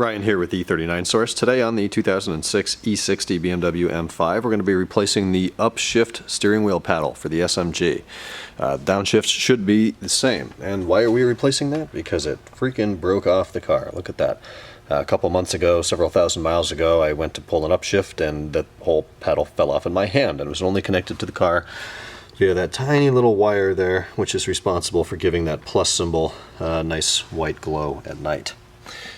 Ryan here with E39 Source. Today on the 2006 E60 BMW M5 we're going to be replacing the upshift steering wheel paddle for the SMG. Downshift should be the same. And why are we replacing that? Because it freaking broke off the car. Look at that. A couple months ago, several thousand miles ago, I went to pull an upshift and the whole paddle fell off in my hand and it was only connected to the car via that tiny little wire there, which is responsible for giving that plus symbol a nice white glow at night.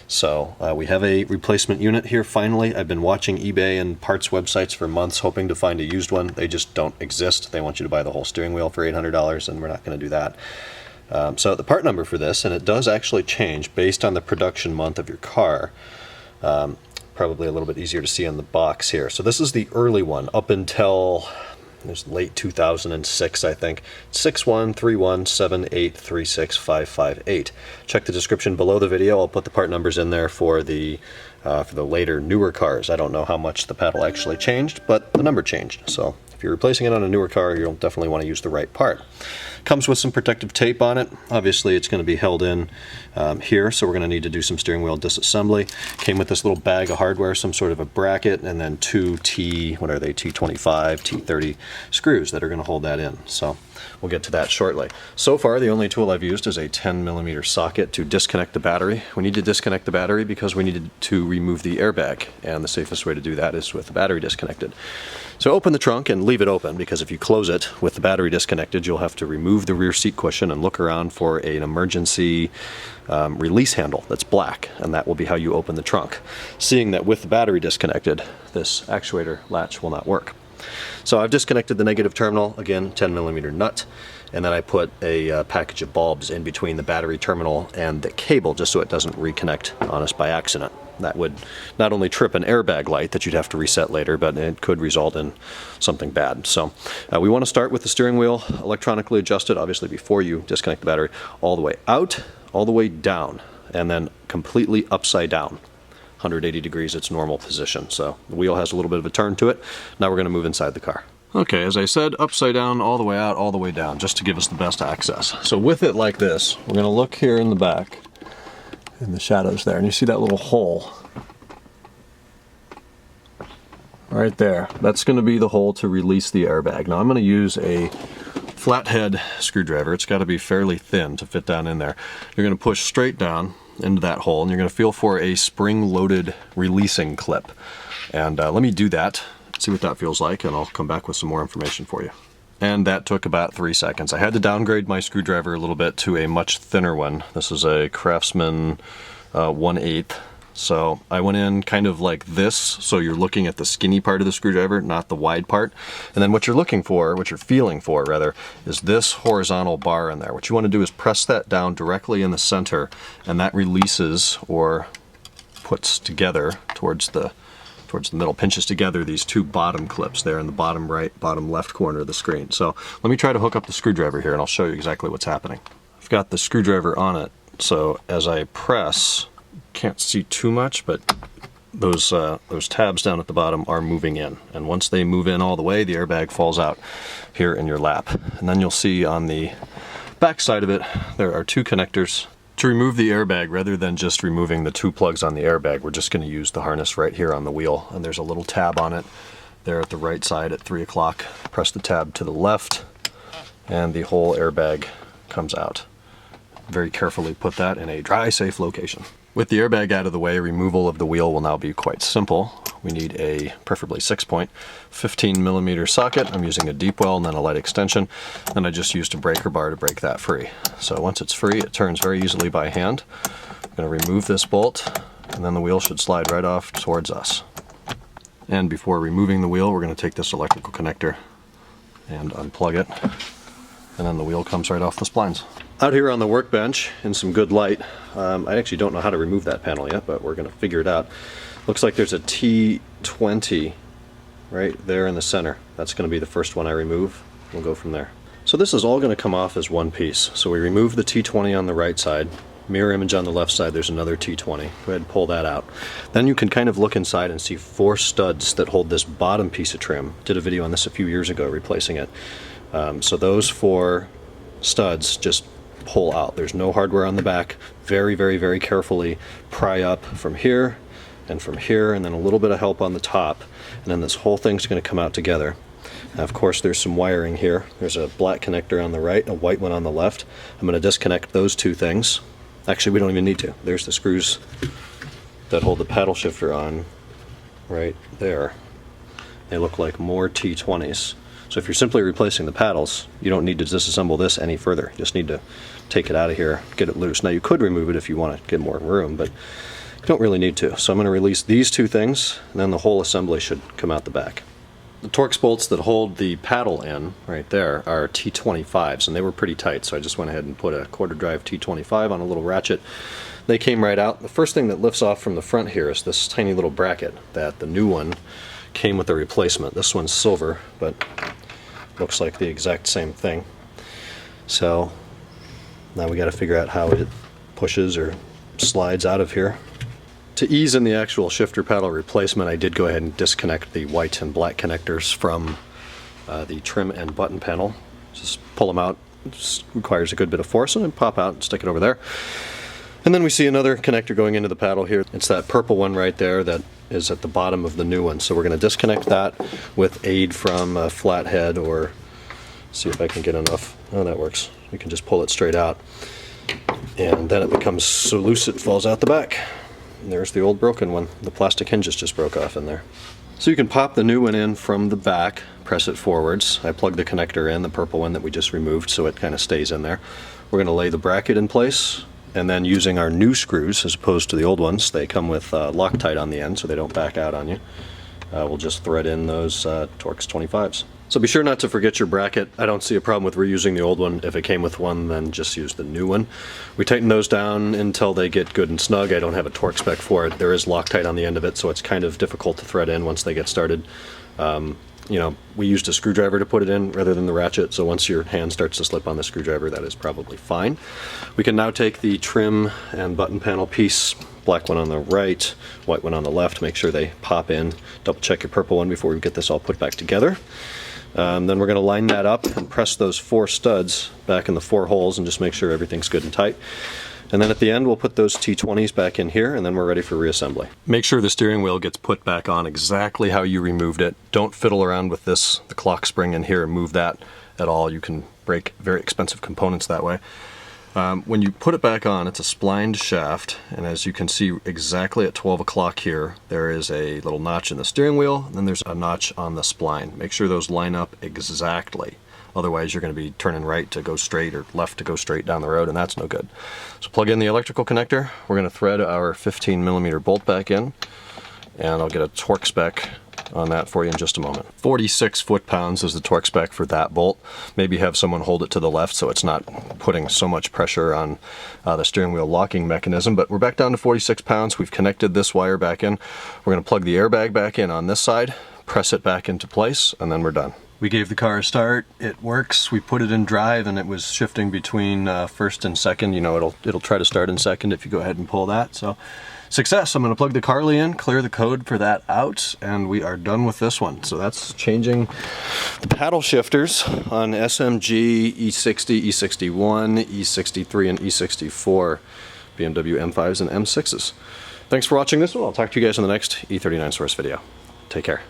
So we have a replacement unit here finally. I've been watching eBay and parts websites for months hoping to find a used one. They just don't exist. They want you to buy the whole steering wheel for $800 and we're not going to do that. So the part number for this, and it does actually change based on the production month of your car. Probably a little bit easier to see on the box here. So this is the early one up until there's late 2006, I think. 613178365558. Check the description below the video. I'll put the part numbers in there for the later, newer cars. I don't know how much the paddle actually changed, but the number changed. So if you're replacing it on a newer car, you'll definitely want to use the right part. Comes with some protective tape on it. Obviously, it's going to be held in here, so we're going to need to do some steering wheel disassembly. Came with this little bag of hardware, some sort of a bracket, and then two T25, T30 screws that are going to hold that in. So we'll get to that shortly. So far, the only tool I've used is a 10mm socket to disconnect the battery. We need to disconnect the battery because we needed to remove the airbag, and the safest way to do that is with the battery disconnected. So open the trunk and leave it open, because if you close it with the battery disconnected, you'll have to remove the rear seat cushion and look around for an emergency release handle that's black, and that will be how you open the trunk. Seeing that with the battery disconnected, this actuator latch will not work. So I've disconnected the negative terminal, again 10mm nut, and then I put a package of bulbs in between the battery terminal and the cable just so it doesn't reconnect on us by accident. That would not only trip an airbag light that you'd have to reset later, but it could result in something bad. So we want to start with the steering wheel electronically adjusted, obviously before you disconnect the battery, all the way out, all the way down, and then completely upside down. 180 degrees its normal position. So the wheel has a little bit of a turn to it. Now we're going to move inside the car. Okay, as I said, upside down, all the way out, all the way down, just to give us the best access. So with it like this, we're going to look here in the back, in the shadows there, and you see that little hole right there. That's going to be the hole to release the airbag. Now I'm going to use a flathead screwdriver. It's got to be fairly thin to fit down in there. You're going to push straight down into that hole, and you're going to feel for a spring-loaded releasing clip. And let me do that, see what that feels like, and I'll come back with some more information for you. And that took about 3 seconds. I had to downgrade my screwdriver a little bit to a much thinner one. This is a Craftsman 1/8. So I went in kind of like this, so you're looking at the skinny part of the screwdriver, not the wide part. And then what you're looking for, what you're feeling for rather, is this horizontal bar in there. What you want to do is press that down directly in the center, and that releases or puts together towards the middle, pinches together these two bottom clips there in the bottom right, bottom left corner of the screen. So let me try to hook up the screwdriver here and I'll show you exactly what's happening. I've got the screwdriver on it, so as I press, can't see too much, but those tabs down at the bottom are moving in. And once they move in all the way, the airbag falls out here in your lap. And then you'll see on the back side of it, there are two connectors. To remove the airbag, rather than just removing the two plugs on the airbag, we're just going to use the harness right here on the wheel. And there's a little tab on it there at the right side at 3 o'clock. Press the tab to the left, and the whole airbag comes out. Very carefully put that in a dry, safe location. With the airbag out of the way, removal of the wheel will now be quite simple. We need a preferably 6-point 15mm socket. I'm using a deep well and then a light extension, and I just used a breaker bar to break that free. So once it's free, it turns very easily by hand. I'm going to remove this bolt, and then the wheel should slide right off towards us. And before removing the wheel, we're going to take this electrical connector and unplug it, and then the wheel comes right off the splines. Out here on the workbench in some good light, I actually don't know how to remove that panel yet, but we're going to figure it out. Looks like there's a T20 right there in the center. That's going to be the first one I remove. We'll go from there. So this is all going to come off as one piece. So we remove the T20 on the right side. Mirror image on the left side, there's another T20. Go ahead and pull that out. Then you can kind of look inside and see 4 studs that hold this bottom piece of trim. Did a video on this a few years ago replacing it. So those 4 studs just pull out. There's no hardware on the back. Very, very, very carefully pry up from here, and then a little bit of help on the top, and then this whole thing's going to come out together. Now, of course, there's some wiring here. There's a black connector on the right, a white one on the left. I'm going to disconnect those two things. Actually, we don't even need to. There's the screws that hold the paddle shifter on right there. They look like more T20s. So if you're simply replacing the paddles, you don't need to disassemble this any further. You just need to take it out of here, get it loose. Now you could remove it if you want to get more room, but you don't really need to. So I'm going to release these two things, and then the whole assembly should come out the back. The Torx bolts that hold the paddle in right there are T25s, and they were pretty tight, so I just went ahead and put a quarter drive T25 on a little ratchet. They came right out. The first thing that lifts off from the front here is this tiny little bracket that the new one came with a replacement. This one's silver, but looks like the exact same thing. So now we got to figure out how it pushes or slides out of here. To ease in the actual shifter paddle replacement, I did go ahead and disconnect the white and black connectors from the trim and button panel. Just pull them out. It requires a good bit of force, and then pop out and stick it over there. And then we see another connector going into the paddle here. It's that purple one right there that is at the bottom of the new one. So we're going to disconnect that with aid from a flathead, or see if I can get enough. Oh, that works. We can just pull it straight out. And then it becomes so loose it falls out the back. And there's the old broken one. The plastic hinges just broke off in there. So you can pop the new one in from the back, press it forwards. I plugged the connector in, the purple one that we just removed, so it kind of stays in there. We're going to lay the bracket in place, and then using our new screws as opposed to the old ones, they come with Loctite on the end so they don't back out on you. We'll just thread in those Torx 25s. So be sure not to forget your bracket. I don't see a problem with reusing the old one. If it came with one, then just use the new one. We tighten those down until they get good and snug. I don't have a Torx spec for it. There is Loctite on the end of it, so it's kind of difficult to thread in once they get started. You know, we used a screwdriver to put it in rather than the ratchet, so once your hand starts to slip on the screwdriver, that is probably fine. We can now take the trim and button panel piece, black one on the right, white one on the left, make sure they pop in. Double check your purple one before we get this all put back together. Then we're going to line that up and press those 4 studs back in the 4 holes and just make sure everything's good and tight. And then at the end we'll put those T20s back in here, and then we're ready for reassembly. Make sure the steering wheel gets put back on exactly how you removed it. Don't fiddle around with the clock spring in here and move that at all. You can break very expensive components that way. When you put it back on, it's a splined shaft, and as you can see exactly at 12 o'clock here, there is a little notch in the steering wheel, and then there's a notch on the spline. Make sure those line up exactly. Otherwise you're going to be turning right to go straight or left to go straight down the road, and that's no good. So plug in the electrical connector. We're going to thread our 15mm bolt back in, and I'll get a Torx spec on that for you in just a moment. 46 foot-pounds is the Torx spec for that bolt. Maybe have someone hold it to the left so it's not putting so much pressure on the steering wheel locking mechanism, but we're back down to 46 pounds. We've connected this wire back in. We're going to plug the airbag back in on this side, press it back into place, and then we're done. We gave the car a start. It works. We put it in drive, and it was shifting between first and second. You know, it'll try to start in second if you go ahead and pull that. So success. I'm going to plug the Carly in, clear the code for that out, and we are done with this one. So that's changing the paddle shifters on SMG, E60, E61, E63, and E64 BMW M5s and M6s. Thanks for watching this one. I'll talk to you guys in the next E39 source video. Take care.